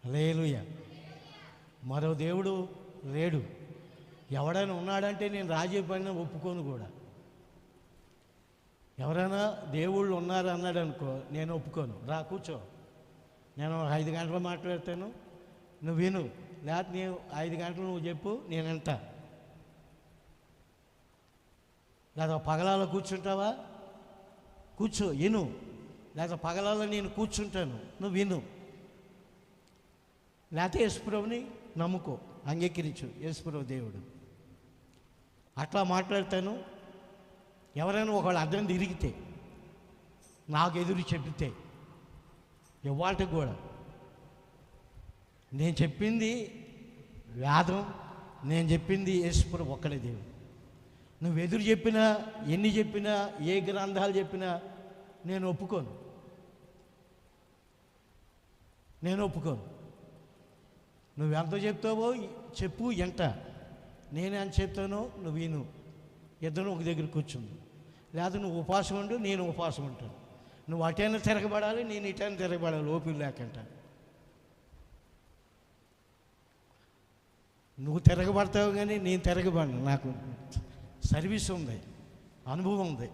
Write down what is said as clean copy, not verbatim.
హల్లెలూయా. మరో దేవుడు లేడు. ఎవడైనా ఉన్నాడంటే నేను రాజీ పడిన ఒప్పుకోను కూడా. ఎవరైనా దేవుళ్ళు ఉన్నారు అన్నాడు అనుకో, నేను ఒప్పుకోను. రా కూర్చో, నేను 5 గంటలు మాట్లాడతాను, నువ్వు విను. లేకపోతే నేను 5 గంటలు నువ్వు చెప్పు, నేను వింటా. లేదా పగలాలో కూర్చుంటావా, కూర్చో విను. లేదా పగలాలో నేను కూర్చుంటాను, నువ్వు విను. లేకపోతే యేసుప్రభుని నమ్ముకో, అంగీకరించు. యేసుప్రభు దేవుడు. అట్లా మాట్లాడతాను. ఎవరైనా ఒకళ్ళు అర్థం తిరిగితే, నాకు ఎదురు చెబితే, ఇవాళకి కూడా నేను చెప్పింది వేదం, నేను చెప్పింది యేసుప్రభు ఒక్కడే దేవుడు. నువ్వు ఎదురు చెప్పినా, ఎన్ని చెప్పినా, ఏ గ్రంథాలు చెప్పినా నేను ఒప్పుకోను. నేను ఒప్పుకోను. నువ్వు ఎంత చెప్తావో చెప్పు, ఎంట. నేను ఎంత చెప్తానో నువ్వు విను. ఇద్దరు ఒక దగ్గర కూర్చుంది. లేదా నువ్వు ఉపవాసం ఉండు, నేను ఉపవాసం ఉంటాను. నువ్వు అటైనా తిరగబడాలి, నేను ఇటైనా తిరగబడాలి, ఓపిక లేకంట. నువ్వు తిరగబడతావు కానీ నేను తిరగబడను. నాకు సర్వీస్ ఉంది, అనుభవం ఉంది.